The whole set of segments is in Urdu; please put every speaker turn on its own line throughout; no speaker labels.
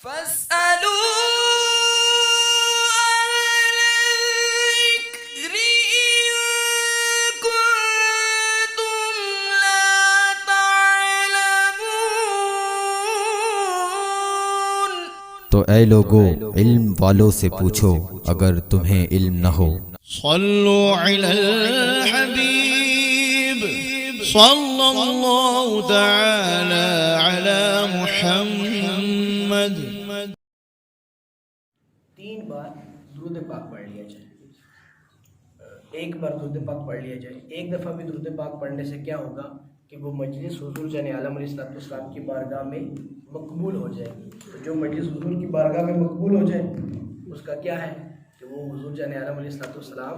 فاسألوا الذكر إن كنتم لا تعلمون۔
تو اے لوگو علم والوں سے پوچھو اگر تمہیں علم نہ ہو۔
صلوا علی الحبیب صلی اللہ تعالی علی محمد۔
3 بار درود پاک پڑھ لیا جائے، ایک بار درود پاک پڑھ لیا جائے۔ ایک دفعہ بھی درود پاک پڑھنے سے کیا ہوگا کہ وہ مجلس حضور جان عالم علیہ السلام کی بارگاہ میں مقبول ہو جائے گی۔ تو جو مجلس حضور کی بارگاہ میں مقبول ہو جائے اس کا کیا ہے کہ وہ حضور جان عالم علیہ السلام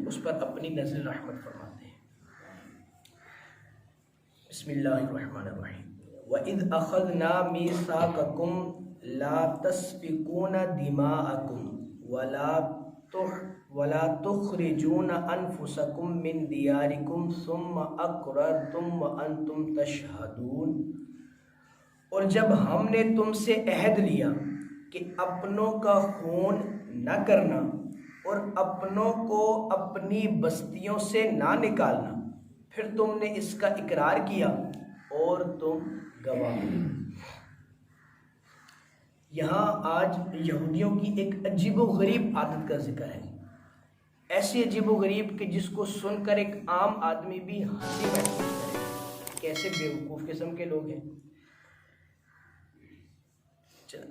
اس پر اپنی نظر رحمت فرماتے ہیں۔ بسم اللہ الرحمن الرحیم۔ وَإِذْ أَخَذْنَا مِيثَاقَكُمْ لَا تَسْفِكُونَ دِمَاءَكُمْ وَلَا تُخْرِجُونَ أَنفُسَكُمْ مِنْ دِيَارِكُمْ ثُمَّ أَقْرَرْتُمْ وَأَنْتُمْ تَشْهَدُونَ۔ اور جب ہم نے تم سے عہد لیا کہ اپنوں کا خون نہ کرنا اور اپنوں کو اپنی بستیوں سے نہ نکالنا، پھر تم نے اس کا اقرار کیا اور تم گواہ ہوئے۔ یہاں آج یہودیوں کی ایک عجیب و غریب عادت کا ذکر ہے، ایسی عجیب و غریب کہ جس کو سن کر ایک عام آدمی بھی ہنسی محسوس کرے، کیسے بیوقوف قسم کے لوگ ہیں۔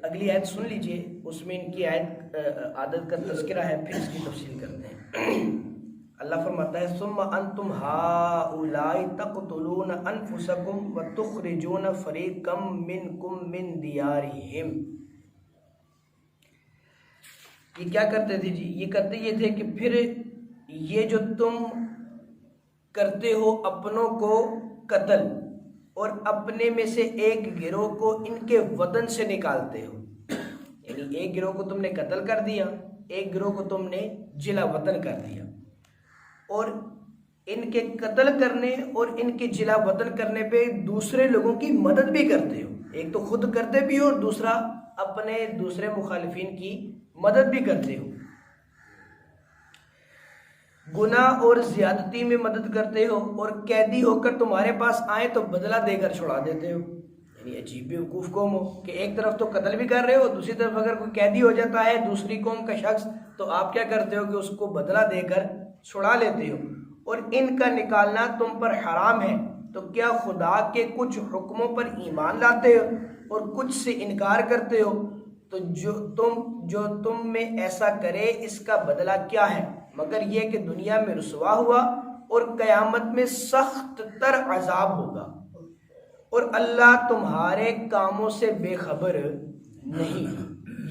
اگلی آیت سن لیجئے، اس میں ان کی عادت کا تذکرہ ہے، پھر اس کی تفصیل کرتے ہیں۔ اللہ فرماتا ہے ثم انتم ہؤلاء تقتلون انفسکم وتخرجون فریقا منکم من دیارہم۔ یہ کیا کرتے تھے جی؟ یہ کرتے یہ تھے کہ پھر یہ جو تم کرتے ہو اپنوں کو قتل اور اپنے میں سے ایک گروہ کو ان کے وطن سے نکالتے ہو، یعنی ایک گروہ کو تم نے قتل کر دیا، ایک گروہ کو تم نے جلا وطن کر دیا، اور ان کے قتل کرنے اور ان کے جلا وطن کرنے پہ دوسرے لوگوں کی مدد بھی کرتے ہو، ایک تو خود کرتے بھی ہو اور دوسرا اپنے دوسرے مخالفین کی مدد بھی کرتے ہو، گناہ اور زیادتی میں مدد کرتے ہو، اور قیدی ہو کر تمہارے پاس آئیں تو بدلہ دے کر چھڑا دیتے ہو۔ یعنی عجیب بیوقوف قوم ہو کہ ایک طرف تو قتل بھی کر رہے ہو، دوسری طرف اگر کوئی قیدی ہو جاتا ہے دوسری قوم کا شخص تو آپ کیا کرتے ہو کہ اس کو بدلہ دے کر چھڑا لیتے ہو، اور ان کا نکالنا تم پر حرام ہے۔ تو کیا خدا کے کچھ حکموں پر ایمان لاتے ہو اور کچھ سے انکار کرتے ہو؟ تو جو تم میں ایسا کرے اس کا بدلہ کیا ہے مگر یہ کہ دنیا میں رسوا ہوا اور قیامت میں سخت تر عذاب ہوگا، اور اللہ تمہارے کاموں سے بے خبر نہیں۔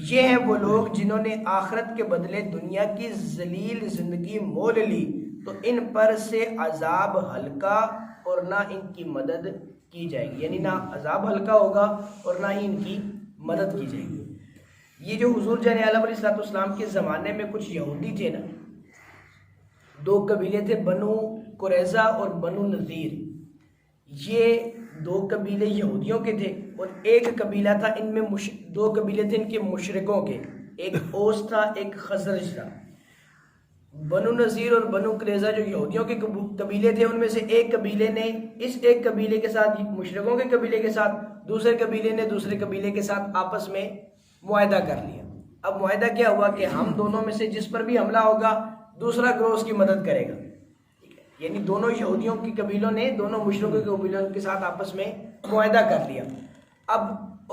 یہ ہیں وہ لوگ جنہوں نے آخرت کے بدلے دنیا کی ذلیل زندگی مول لی، تو ان پر سے عذاب ہلکا اور نہ ان کی مدد کی جائے گی، یعنی نہ عذاب ہلکا ہوگا اور نہ ہی ان کی مدد کی جائے گی۔ یہ جو حضور جان عالم علیہ السلام کے زمانے میں کچھ یہودی تھے نا، 2 قبیلے تھے، بنو قریظہ اور بنو نذیر۔ یہ 2 قبیلے یہودیوں کے تھے اور ایک قبیلہ تھا ان میں 2 قبیلے تھے ان کے مشرکوں کے، ایک اوس تھا ایک خزرج تھا۔ بنو نذیر اور بنو قریظہ جو یہودیوں کے قبیلے تھے، ان میں سے ایک قبیلے نے اس ایک قبیلے کے ساتھ، مشرکوں کے قبیلے کے ساتھ، دوسرے قبیلے نے دوسرے قبیلے کے ساتھ آپس میں معاہدہ کر لیا۔ اب معاہدہ کیا ہوا کہ ہم دونوں میں سے جس پر بھی حملہ ہوگا دوسرا گروہ اس کی مدد کرے گا، یعنی دونوں یہودیوں کی قبیلوں نے دونوں مشرکوں کے قبیلوں کے ساتھ آپس میں معاہدہ کر لیا۔ اب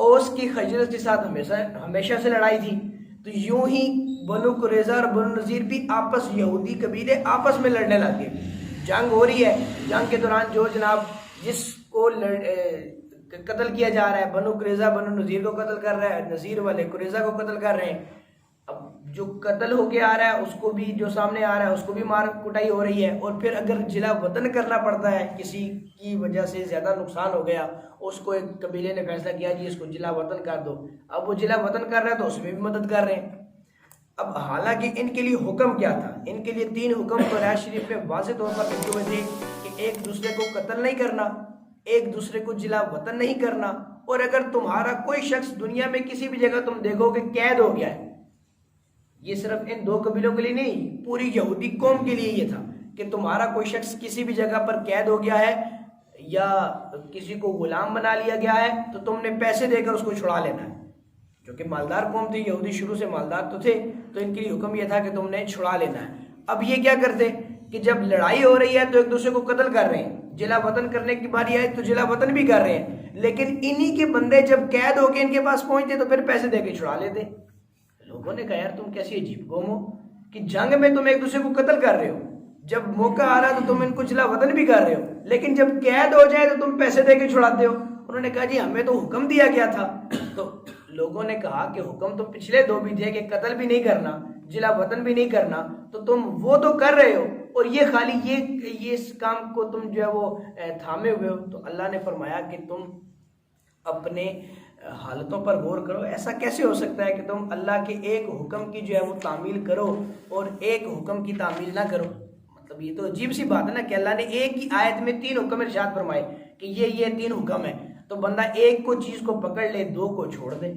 اوس کی خزرج کے ساتھ ہمیشہ سے لڑائی تھی، تو یوں ہی بنو قریظہ اور بنو نذیر بھی یہودی قبیلے آپس میں لڑنے لگے، جنگ ہو رہی ہے۔ جنگ کے دوران جو جناب جس کو قتل کیا جا رہا ہے، بنو قریظہ بنو نذیر کو قتل کر رہا ہے، نذیر والے قریظہ کو قتل کر رہے ہیں۔ اب جو قتل ہو کے آ رہا ہے اس کو بھی، جو سامنے آ رہا ہے اس کو بھی مار کٹائی ہو رہی ہے، اور پھر اگر جلا وطن کرنا پڑتا ہے، کسی کی وجہ سے زیادہ نقصان ہو گیا، اس کو ایک قبیلے نے فیصلہ کیا جی اس کو جلا وطن کر دو، اب وہ جلا وطن کر رہا ہے تو اس میں بھی مدد کر رہے ہیں۔ اب حالانکہ ان کے لیے حکم کیا تھا؟ ان کے لیے 3 حکم قرآن شریف میں واضح طور پر لکھے ہوئے تھے کہ ایک دوسرے کو قتل نہیں کرنا، ایک دوسرے کو جلا وطن نہیں کرنا، اور اگر تمہارا کوئی شخص دنیا میں کسی بھی جگہ تم دیکھو کہ قید ہو گیا ہے، یہ صرف ان 2 قبیلوں کے لیے نہیں، پوری یہودی قوم کے لیے یہ تھا کہ تمہارا کوئی شخص کسی بھی جگہ پر قید ہو گیا ہے یا کسی کو غلام بنا لیا گیا ہے تو تم نے پیسے دے کر اس کو چھڑا لینا ہے. جو کہ مالدار قوم تھی، یہودی شروع سے مالدار تو تھے، تو ان کے لیے حکم یہ تھا کہ تم نے چھڑا لینا ہے. اب یہ کیا کرتے کہ جب لڑائی ہو رہی ہے تو ایک دوسرے کو قتل کر رہے ہیں، جلا وطن کرنے کی باری آئی تو جلا وطن بھی کر رہے ہیں، لیکن انہی کے بندے جب قید ہو کے ان کے پاس پہنچتے تو پھر پیسے دے کے چھڑا لیتے. لوگوں نے کہا یار تم کیسی عجیب قوم ہو کہ جنگ میں تم ایک دوسرے کو قتل کر رہے ہو، جب موقع آ رہا تو تم ان کو جلا وطن بھی کر رہے ہو، لیکن جب قید ہو جائے تو تم پیسے دے کے چھڑاتے ہو. انہوں نے کہا جی ہمیں تو حکم دیا گیا تھا. تو لوگوں نے کہا کہ حکم تو پچھلے 2 بھی تھے کہ قتل بھی نہیں کرنا، جلا وطن بھی نہیں کرنا، تو تم وہ تو کر رہے ہو اور یہ خالی یہ اس کام کو تم جو ہے وہ تھامے ہوئے ہو. تو اللہ نے فرمایا کہ تم اپنے حالتوں پر غور کرو. ایسا کیسے ہو سکتا ہے کہ تم اللہ کے ایک حکم کی جو ہے وہ تعمیل کرو اور ایک حکم کی تعمیل نہ کرو؟ مطلب یہ تو عجیب سی بات ہے نا کہ اللہ نے ایک ہی آیت میں 3 حکم ارشاد فرمائے کہ یہ 3 حکم ہیں، تو بندہ ایک کو چیز کو پکڑ لے 2 کو چھوڑ دے،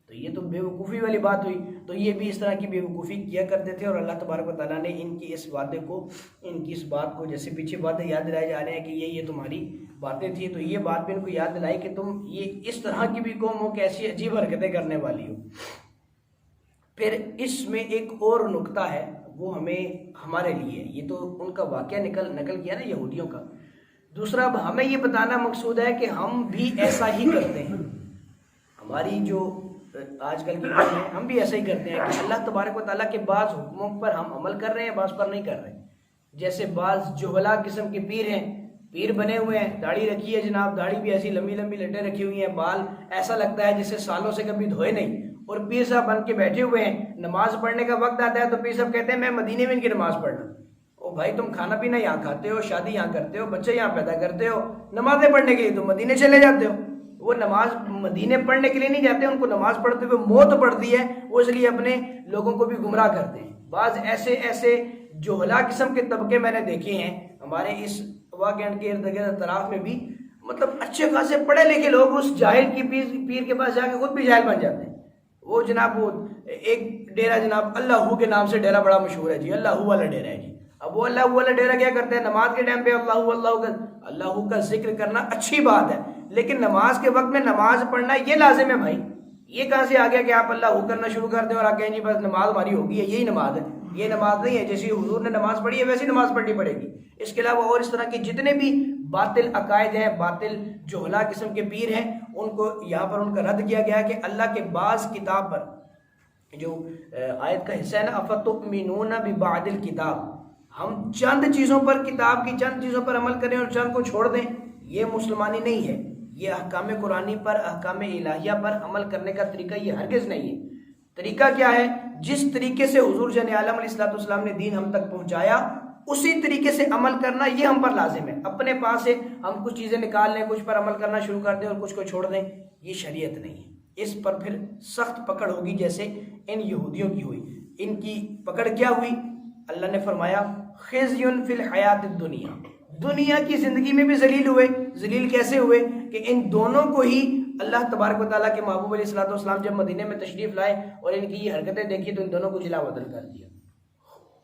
تو یہ تو بے وقوفی والی بات ہوئی. تو یہ بھی اس طرح کی بے وقوفی کیا کرتے تھے اور اللہ تبارک و تعالیٰ نے ان کی اس وعدے کو، ان کی اس بات کو، جیسے پیچھے باتیں یاد دلائے جا رہے ہیں کہ یہ تمہاری باتیں تھیں، تو یہ بات بھی ان کو یاد دلائی کہ تم یہ اس طرح کی بھی قوم ہو کہ ایسی عجیب حرکتیں کرنے والی ہو. پھر اس میں ایک اور نقطہ ہے وہ ہمارے لیے، یہ تو ان کا واقعہ نقل کیا نا یہودیوں کا. دوسرا اب ہمیں یہ بتانا مقصود ہے کہ ہم بھی ایسا ہی کرتے ہیں. ہماری جو آج کل کی قوم ہے ہم بھی ایسا ہی کرتے ہیں کہ اللہ تبارک و تعالیٰ کے بعض حکموں پر ہم عمل کر رہے ہیں، بعض پر نہیں کر رہے. جیسے بعض جہلا قسم کے پیر ہیں، پیر بنے ہوئے ہیں، داڑھی رکھی ہے جناب، داڑھی بھی ایسی لمبی لمبی لٹیں رکھی ہوئی ہیں، بال ایسا لگتا ہے جسے سالوں سے کبھی دھوئے نہیں، اور پیر صاحب بن کے بیٹھے ہوئے ہیں. نماز پڑھنے کا وقت آتا ہے تو پیر صاحب کہتے ہیں میں مدینے میں ان کی نماز پڑھنا. او بھائی تم کھانا پینا یہاں کھاتے ہو، شادی یہاں کرتے ہو، بچے یہاں پیدا کرتے ہو، نمازیں پڑھنے کے لیے تم مدینے چلے جاتے ہو. وہ نماز مدینے پڑھنے کے لیے نہیں جاتے، ان کو نماز پڑھتے ہوئے موت پڑتی ہے، وہ اس لیے اپنے لوگوں کو بھی گمراہ کرتے ہیں. بعض ایسے جہلا قسم کے طبقے میں نے دیکھے ہیں ہمارے اس واقعہ کے ارد گرد اطراف میں بھی، مطلب اچھے خاصے پڑھے لکھے لوگ اس جاہل کی پیر کے پاس جا کے خود بھی جاہل بن جاتے ہیں. وہ جناب وہ ایک ڈیرا جناب اللہ کے نام سے ڈیرا بڑا مشہور ہے جی، اللہ والا ڈیرا ہے جی. اب وہ اللہ والا ڈیرا کیا کرتے ہیں، نماز کے ٹائم پہ اللہ کا ذکر کرنا اچھی بات ہے، لیکن نماز کے وقت میں نماز پڑھنا یہ لازم ہے. بھائی یہ کہاں سے آ گیا کہ آپ اللہ کرنا شروع کر دیں اور آپ کہیں جی بس نماز ہماری ہوگی ہے، یہی نماز ہے؟ یہ نماز نہیں ہے. جیسی حضور نے نماز پڑھی ہے ویسی نماز پڑھنی پڑے گی. اس کے علاوہ اور اس طرح کے جتنے بھی باطل عقائد ہیں، باطل جہلا قسم کے پیر ہیں، ان کو یہاں پر ان کا رد کیا گیا کہ اللہ کے بعض کتاب پر جو آیت کا حصہ ہے نا، افتؤمنون ببعض الکتاب، ہم چند چیزوں پر، کتاب کی چند چیزوں پر عمل کریں اور چند کو چھوڑ دیں، یہ مسلمانی نہیں ہے. یہ احکام قرآنی پر، احکام الہیہ پر عمل کرنے کا طریقہ یہ ہرگز نہیں ہے. طریقہ کیا ہے؟ جس طریقے سے حضور جان عالم علیہ السلام نے دین ہم تک پہنچایا اسی طریقے سے عمل کرنا یہ ہم پر لازم ہے. اپنے پاس سے ہم کچھ چیزیں نکال لیں، کچھ پر عمل کرنا شروع کر دیں اور کچھ کو چھوڑ دیں، یہ شریعت نہیں ہے. اس پر پھر سخت پکڑ ہوگی جیسے ان یہودیوں کی ہوئی. ان کی پکڑ کیا ہوئی؟ اللہ نے فرمایا خزی فی الحیات الدنیا، دنیا کی زندگی میں بھی ذلیل ہوئے. ذلیل کیسے ہوئے کہ ان دونوں کو ہی اللہ تبارک و تعالیٰ کے محبوب علیہ الصلوۃ والسلام جب مدینے میں تشریف لائے اور ان کی یہ حرکتیں دیکھی تو ان دونوں کو جلا وطن کر دیا.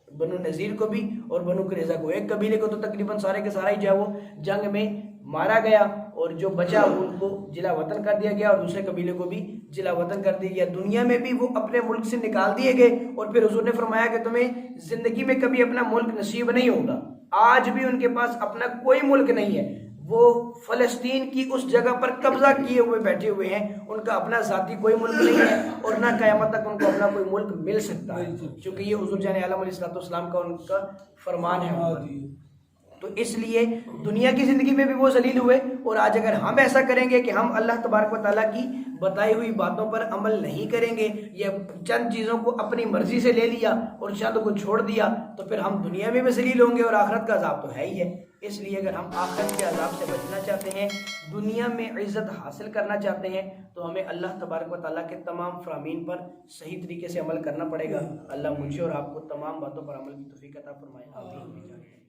بنو نذیر کو بھی اور بنو قریظہ کو. ایک قبیلے کو تو تقریباً سارے کے سارا ہی جو ہے وہ جنگ میں مارا گیا اور جو بچا ان کو جلا وطن کر دیا گیا، اور دوسرے قبیلے کو بھی جلا وطن کر دیا گیا. دنیا میں بھی وہ اپنے ملک سے نکال دیے گئے اور پھر حضور نے فرمایا کہ تمہیں زندگی میں کبھی اپنا ملک نصیب نہیں ہوگا. آج بھی ان کے پاس اپنا کوئی ملک نہیں ہے. وہ فلسطین کی اس جگہ پر قبضہ کیے ہوئے بیٹھے ہوئے ہیں. ان کا اپنا ذاتی کوئی ملک نہیں ہے اور نہ قیامت تک ان کو اپنا کوئی ملک مل سکتا ہے، کیونکہ یہ حضور جان عالم علیہ السلام کا ان کا فرمان ہے. تو اس لیے دنیا کی زندگی میں بھی وہ ذلیل ہوئے. اور آج اگر ہم ایسا کریں گے کہ ہم اللہ تبارک و تعالیٰ کی بتائی ہوئی باتوں پر عمل نہیں کریں گے یا چند چیزوں کو اپنی مرضی سے لے لیا اور چند کو چھوڑ دیا، تو پھر ہم دنیا میں بھی ذلیل ہوں گے اور آخرت کا عذاب تو ہے ہی ہے. اس لیے اگر ہم آخرت کے عذاب سے بچنا چاہتے ہیں، دنیا میں عزت حاصل کرنا چاہتے ہیں، تو ہمیں اللہ تبارک و تعالیٰ کے تمام فرامین پر صحیح طریقے سے عمل کرنا پڑے گا. اللہ مجھے اور آپ کو تمام باتوں پر عمل کی توفیق عطا فرمائے. آمین.